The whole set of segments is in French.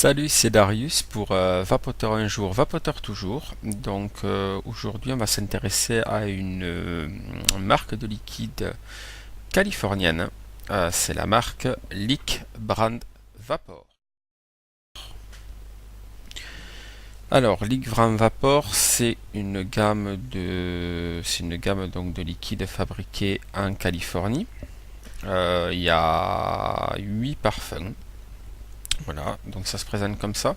Salut, c'est Darius pour Vapoteur un jour, Vapoteur toujours. Donc aujourd'hui on va s'intéresser à une marque de liquide californienne. C'est la marque Lick Brand Vapor. Alors Lick Brand Vapor, c'est une gamme donc de liquides fabriqués en Californie. Il y a 8 parfums. Voilà, donc ça se présente comme ça.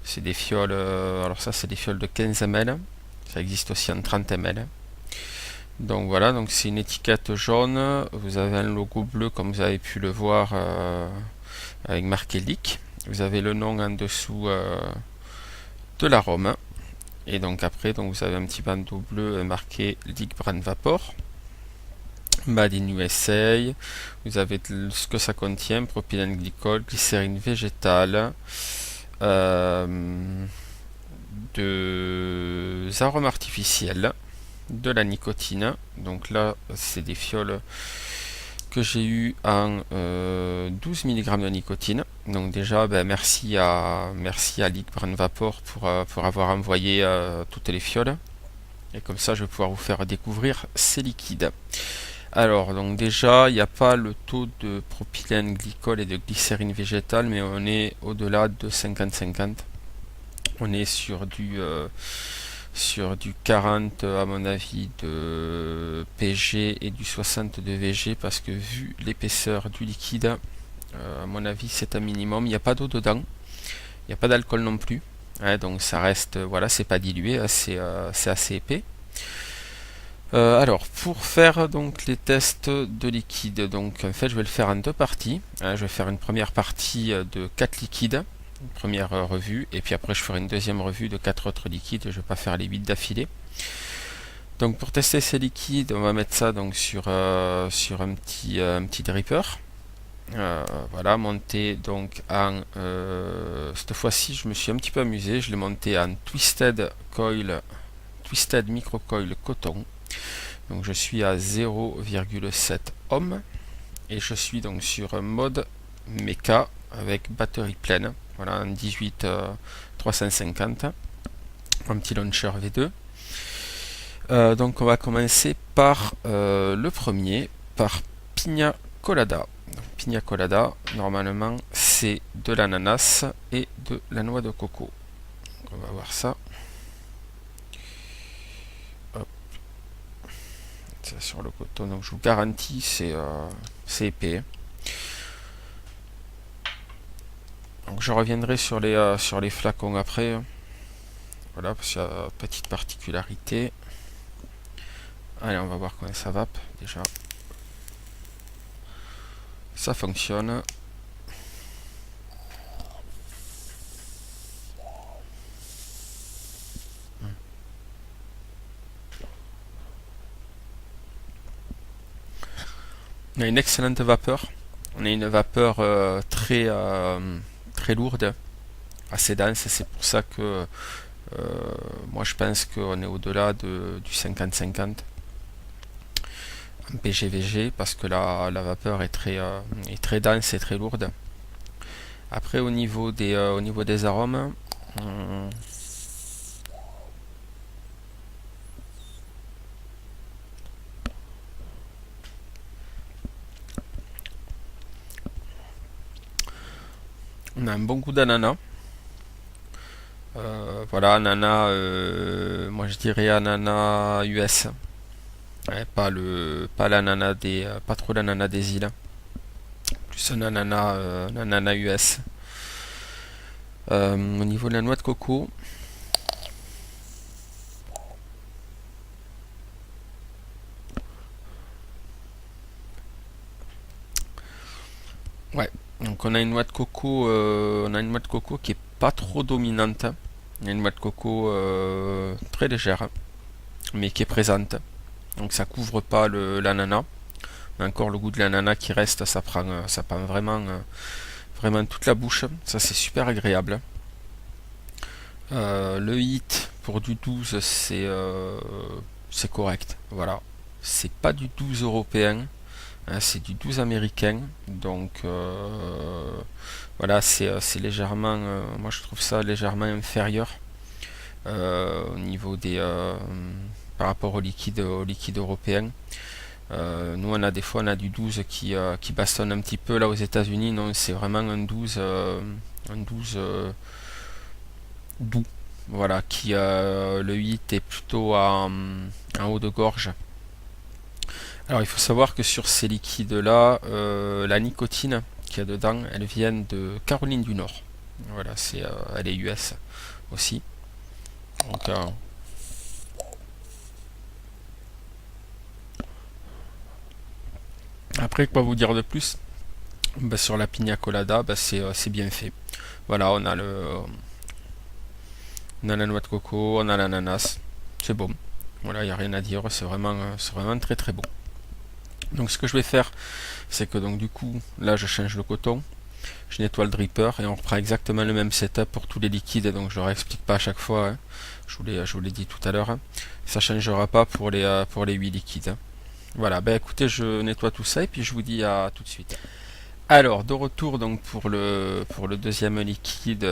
C'est des fioles, alors ça c'est des fioles de 15 ml, ça existe aussi en 30 ml. Donc voilà, donc c'est une étiquette jaune, vous avez un logo bleu comme vous avez pu le voir avec marqué Lick. Vous avez le nom en dessous de l'arôme. Et donc après, donc vous avez un petit bandeau bleu marqué Lick Brand Vapor. Made in USA. Vous avez ce que ça contient, propylène glycol, glycérine végétale. De arômes artificiels, de la nicotine. Donc là, c'est des fioles que j'ai eu en 12 mg de nicotine. Donc déjà, merci à Lick Brand Vapor pour avoir envoyé toutes les fioles. Et comme ça, je vais pouvoir vous faire découvrir ces liquides. Alors, donc déjà, il n'y a pas le taux de propylène glycol et de glycérine végétale, mais on est au-delà de 50-50. On est sur du 40 à mon avis de PG et du 60 de VG parce que vu l'épaisseur du liquide, à mon avis c'est un minimum. Il n'y a pas d'eau dedans, il n'y a pas d'alcool non plus. Donc ça reste, voilà, c'est pas dilué, c'est assez épais. Alors pour faire donc les tests de liquide, donc en fait je vais le faire en deux parties. Je vais faire une première partie de 4 liquides, une première revue, et puis après je ferai une deuxième revue de 4 autres liquides. Je vais pas faire les 8 d'affilée. Donc pour tester ces liquides, on va mettre ça donc sur un petit dripper. Voilà, monté donc en cette fois-ci je me suis un petit peu amusé, je l'ai monté en Twisted Micro Coil Coton. Donc je suis à 0,7 ohm et je suis donc sur un mode méca avec batterie pleine. Voilà, un 18 350, un petit launcher V2. Donc on va commencer par le premier, par Pina Colada. Donc, Pina Colada, normalement c'est de l'ananas et de la noix de coco. Donc, on va voir ça. Hop. Ça sur le coton, donc je vous garantis c'est épais. Donc je reviendrai sur les flacons après. Voilà, parce qu'il y a une petite particularité. Allez, on va voir comment ça vape déjà. Ça fonctionne. On a une excellente vapeur. On a une vapeur très lourde, assez dense. C'est pour ça que moi je pense qu'on est au-delà du 50-50 en PGVG parce que la vapeur est très dense et très lourde. Après au niveau des arômes, on a un bon goût d'ananas. Voilà, ananas, moi je dirais ananas US. Ouais, pas l'ananas pas trop l'ananas des îles. Plus un ananas US. Au niveau de la noix de coco, ouais. Donc on a une noix de coco, qui est pas trop dominante. On a une noix de coco très légère, mais qui est présente. Donc ça couvre pas l'ananas. Mais encore le goût de l'ananas qui reste, ça prend vraiment toute la bouche. Ça c'est super agréable. Le hit pour du 12 c'est correct. Voilà. C'est pas du 12 européen. hein, c'est du 12 américain, donc voilà, c'est légèrement, moi je trouve ça légèrement inférieur au niveau des, par rapport au liquide européen. Nous on a des fois on a du 12 qui bastonne un petit peu. Là aux États-Unis, non, c'est vraiment un 12 doux. Voilà, qui le 8 est plutôt en haut de gorge. Alors il faut savoir que sur ces liquides-là, la nicotine qu'il y a dedans, elle vient de Caroline du Nord. Voilà, elle est US aussi. Donc, après, quoi vous dire de plus? Ben, sur la pina colada, ben, c'est bien fait. Voilà, on a la noix de coco, on a l'ananas. C'est bon. Voilà, il n'y a rien à dire. C'est vraiment très très bon. Donc ce que je vais faire, c'est que donc du coup, là je change le coton, je nettoie le dripper et on reprend exactement le même setup pour tous les liquides. Donc je ne réexplique pas à chaque fois. Hein. Je vous l'ai dit tout à l'heure. Hein. Ça ne changera pas pour les 8 liquides. Hein. Voilà, ben écoutez, je nettoie tout ça et puis je vous dis à tout de suite. Alors, de retour donc pour le deuxième liquide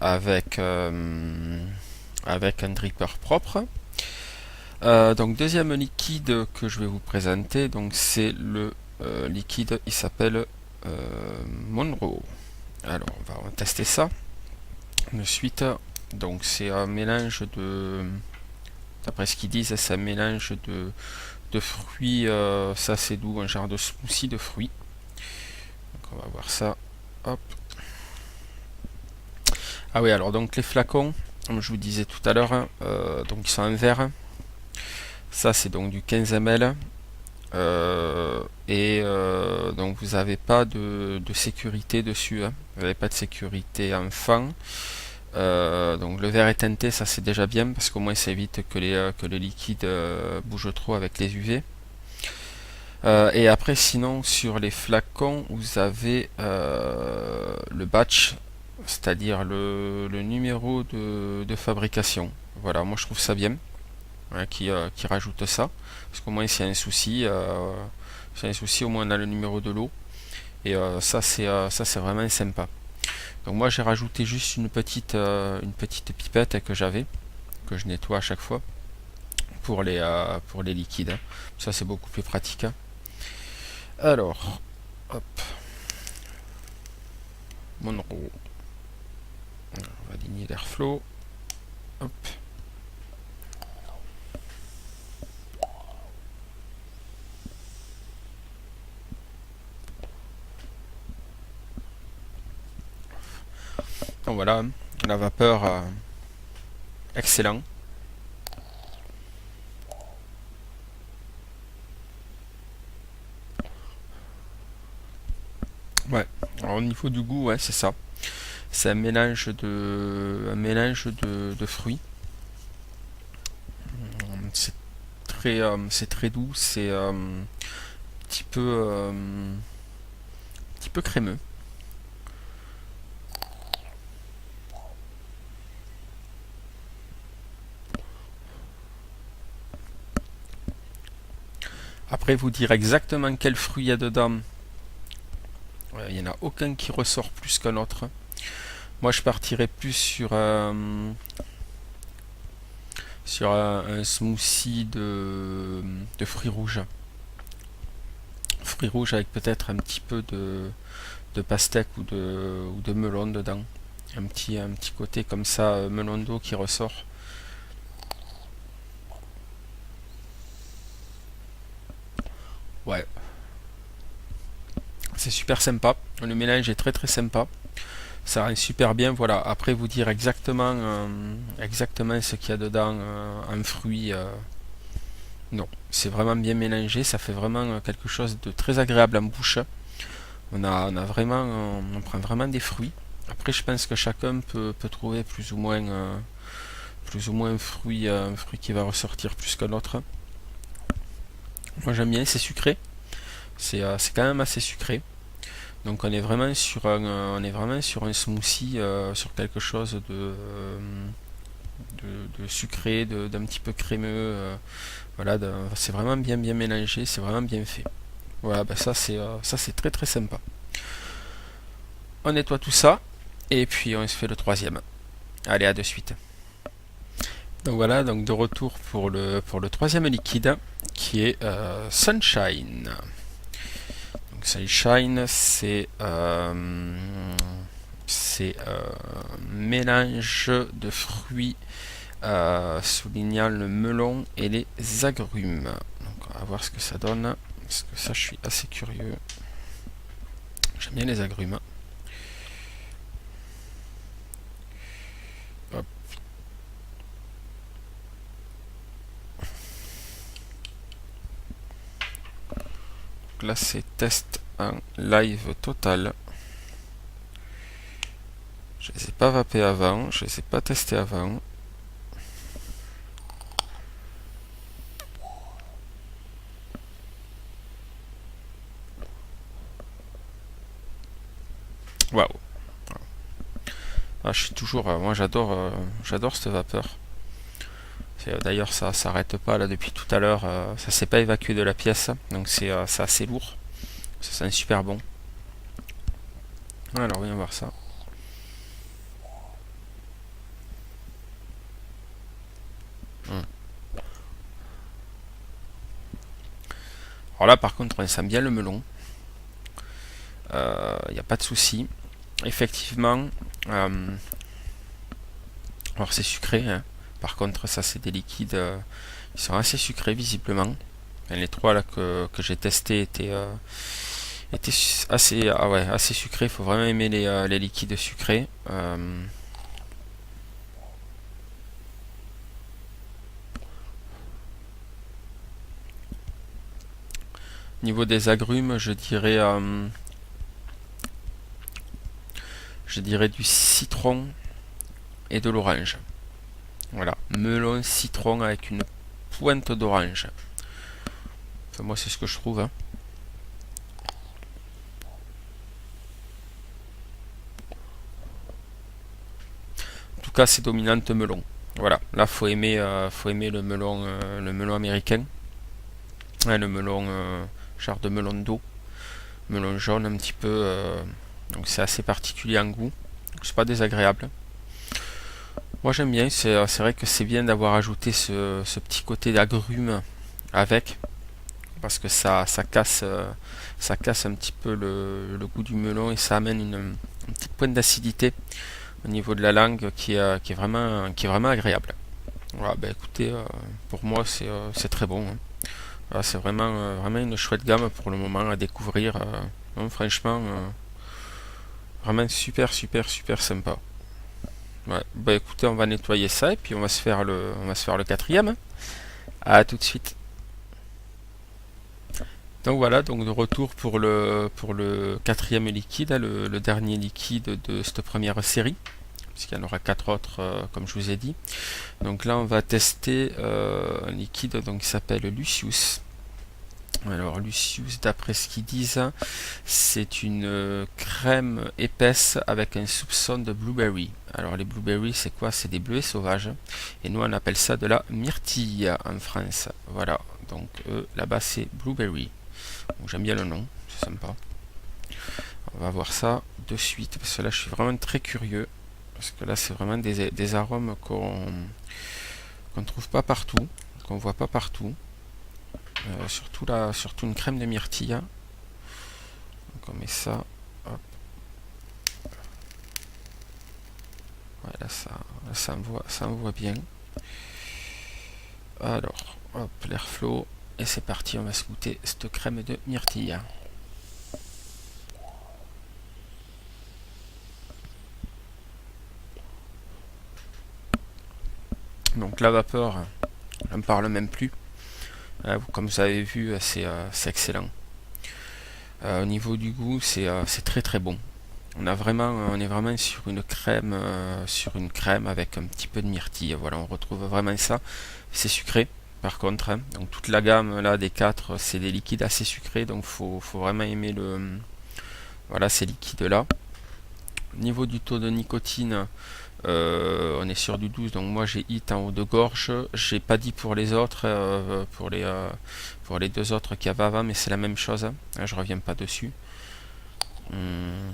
avec un dripper propre. Donc deuxième liquide que je vais vous présenter, donc c'est le liquide, il s'appelle Monroe. Alors on va tester ça de suite. Donc c'est un mélange de, d'après ce qu'ils disent, c'est un mélange de fruits, ça c'est doux, un genre de smoothie de fruits. Donc on va voir ça. Hop. Ah oui, alors donc les flacons, comme je vous disais tout à l'heure, donc ils sont en verre. Ça c'est donc du 15 ml. Donc vous n'avez pas de sécurité dessus. Hein. Vous n'avez pas de sécurité enfant. Donc le verre est teinté, ça c'est déjà bien parce qu'au moins ça évite que les liquides bougent trop avec les UV. Et après sinon sur les flacons vous avez le batch, c'est-à-dire le numéro de fabrication. Voilà, moi je trouve ça bien. Hein, qui rajoute ça. Parce qu'au moins s'il y a un souci, au moins on a le numéro de l'eau. Et ça c'est vraiment sympa. Donc moi j'ai rajouté juste une petite pipette que j'avais, que je nettoie à chaque fois pour les liquides. Hein. Ça c'est beaucoup plus pratique. Hein. Alors, hop, Monroe. On va aligner l'airflow. Hop. Donc voilà, la vapeur, excellent. Ouais, alors, au niveau du goût, ouais, c'est ça. C'est un mélange de fruits. C'est très doux, c'est petit peu crémeux. Après, vous dire exactement quel fruit il y a dedans, il n'y en a aucun qui ressort plus qu'un autre. Moi, je partirais plus sur un smoothie de fruits rouges. Fruits rouges avec peut-être un petit peu de pastèque ou de melon dedans. Un petit côté comme ça, melon d'eau qui ressort. Ouais, c'est super sympa. Le mélange est très très sympa. Ça rend super bien. Voilà. Après vous dire exactement ce qu'il y a dedans en fruits. Non, c'est vraiment bien mélangé. Ça fait vraiment quelque chose de très agréable en bouche. On prend vraiment des fruits. Après, je pense que chacun peut trouver plus ou moins un fruit qui va ressortir plus qu'un autre. Moi, j'aime bien. C'est sucré. C'est quand même assez sucré. Donc on est vraiment sur un smoothie, sur quelque chose de sucré, d'un petit peu crémeux. Voilà, c'est vraiment bien mélangé, c'est vraiment bien fait. Voilà, ben ça c'est très très sympa. On nettoie tout ça et puis on se fait le troisième. Allez, à de suite. Donc voilà, donc de retour pour le troisième liquide qui est Sunshine. Donc Sunshine, c'est un mélange de fruits soulignant le melon et les agrumes. Donc on va voir ce que ça donne. Parce que ça, je suis assez curieux. J'aime bien les agrumes. Hop. Donc là, c'est test en live total. Je les ai pas vapés avant, je les ai pas testés avant. Waouh. Ah, je suis toujours, moi j'adore cette vapeur. D'ailleurs ça s'arrête pas là depuis tout à l'heure, ça s'est pas évacué de la pièce, donc c'est assez lourd. Ça sent super bon. Alors voyons voir ça. Alors là par contre on sent bien le melon. Il n'y a pas de souci. Effectivement, alors c'est sucré, hein. Par contre ça c'est des liquides qui sont assez sucrés visiblement. Enfin, les trois là que j'ai testés étaient assez, assez sucrés. Il faut vraiment aimer les liquides sucrés. Niveau des agrumes, je dirais du citron et de l'orange. Voilà, melon, citron avec une pointe d'orange. Enfin, moi, c'est ce que je trouve, hein. En tout cas, c'est dominante melon. Voilà, là, faut aimer le melon américain, ouais, le melon, genre de melon d'eau, melon jaune un petit peu. Donc, c'est assez particulier en goût. C'est pas désagréable. Moi, j'aime bien. C'est vrai que c'est bien d'avoir ajouté ce petit côté d'agrumes avec, parce que ça casse un petit peu le goût du melon et ça amène une petite pointe d'acidité au niveau de la langue qui est vraiment agréable. Voilà, bah écoutez, pour moi c'est très bon, hein. Voilà, c'est vraiment une chouette gamme pour le moment à découvrir. Non, franchement, vraiment super sympa. Ouais, bah écoutez, on va nettoyer ça et puis on va se faire le quatrième. À tout de suite. Donc voilà, donc de retour pour le quatrième liquide, le dernier liquide de cette première série, puisqu'il y en aura quatre autres, comme je vous ai dit. Donc là, on va tester un liquide donc, qui s'appelle Lucius. Alors Lucius, d'après ce qu'ils disent, c'est une crème épaisse avec un soupçon de blueberry. Alors les blueberries, c'est quoi? C'est des bleuets sauvages. Et nous, on appelle ça de la myrtille en France. Voilà, donc là-bas, c'est blueberry. J'aime bien le nom, c'est sympa. On va voir ça de suite, parce que là je suis vraiment très curieux. Parce que là c'est vraiment des arômes qu'on trouve pas partout, qu'on voit pas partout. Surtout une crème de myrtille. Donc on met ça. Hop. Ouais, ça envoie bien. Alors, hop, l'airflow. Et c'est parti, on va se goûter cette crème de myrtille. Donc la vapeur, je ne parle même plus. Comme vous avez vu, c'est excellent. Au niveau du goût, c'est très très bon. On est vraiment sur une crème avec un petit peu de myrtille. Voilà, on retrouve vraiment ça. C'est sucré, par contre, hein. Donc toute la gamme là des quatre, c'est des liquides assez sucrés, donc faut vraiment aimer voilà ces liquides là. Au niveau du taux de nicotine, On est sur du 12, donc moi j'ai hit en haut de gorge. J'ai pas dit pour les autres, pour les deux autres qu'il y avait avant, mais c'est la même chose. Je reviens pas dessus. Hum.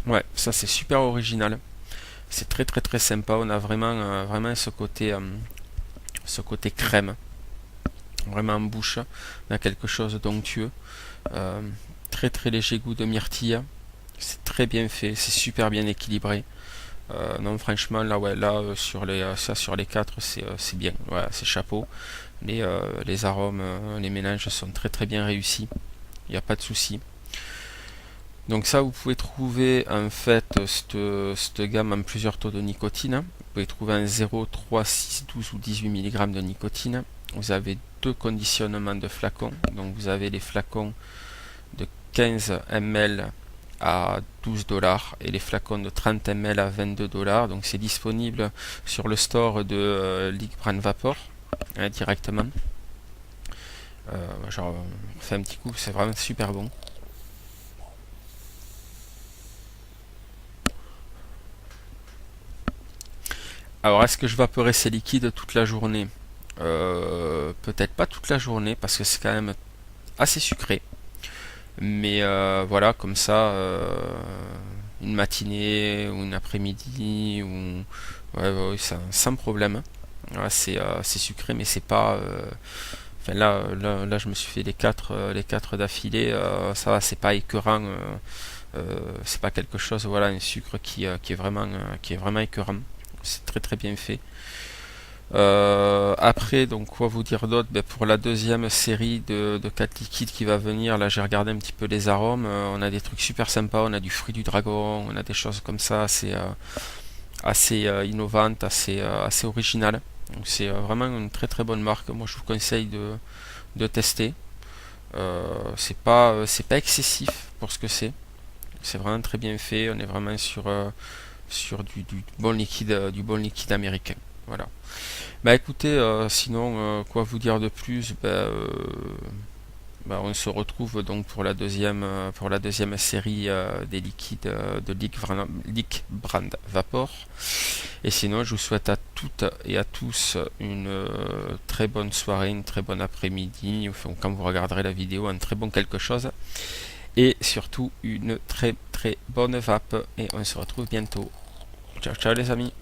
Ouais, ça c'est super original. C'est très très très sympa. On a vraiment ce côté crème, vraiment en bouche. On a quelque chose d'onctueux. Euh, Très très léger goût de myrtille. C'est très bien fait, c'est super bien équilibré. Non, franchement, là, ouais, là, ça, sur les quatre, c'est bien. Ouais, c'est chapeau. Les arômes, les mélanges sont très très bien réussis. Il n'y a pas de souci. Donc ça, vous pouvez trouver en fait cette gamme en plusieurs taux de nicotine. Vous pouvez trouver un 0, 3, 6, 12 ou 18 mg de nicotine. Vous avez deux conditionnements de flacons. Donc vous avez les flacons de 15 ml à 12 dollars et les flacons de 30 ml à 22 dollars. Donc c'est disponible sur le store de League Brand Vapor directement. Genre, on fait un petit coup, c'est vraiment super bon. Alors, est-ce que je vaporerai ces liquides toute la journée? Peut-être pas toute la journée parce que c'est quand même assez sucré. Mais voilà, comme ça, une matinée ou une après-midi, ou ouais, ouais, ouais, sans problème. Voilà, c'est sucré, mais c'est pas. Enfin là, je me suis fait les quatre d'affilée. Ça va, c'est pas écœurant. C'est pas quelque chose, voilà, un sucre qui est vraiment écœurant. C'est très très bien fait. Après, donc quoi vous dire d'autre? Ben, pour la deuxième série de 4 liquides qui va venir, là j'ai regardé un petit peu les arômes. On a des trucs super sympas, on a du fruit du dragon, on a des choses comme ça assez innovantes, assez originales. Donc c'est vraiment une très très bonne marque. Moi je vous conseille de tester. C'est pas excessif pour ce que c'est. C'est vraiment très bien fait. On est vraiment sur du bon liquide américain. Voilà. Bah écoutez, sinon, quoi vous dire de plus? On se retrouve donc pour la deuxième série des liquides de Leak Brand Vapor. Et sinon, je vous souhaite à toutes et à tous une très bonne soirée, une très bonne après-midi, enfin, quand vous regarderez la vidéo, un très bon quelque chose. Et surtout, une très très bonne vape. Et on se retrouve bientôt. Ciao ciao les amis.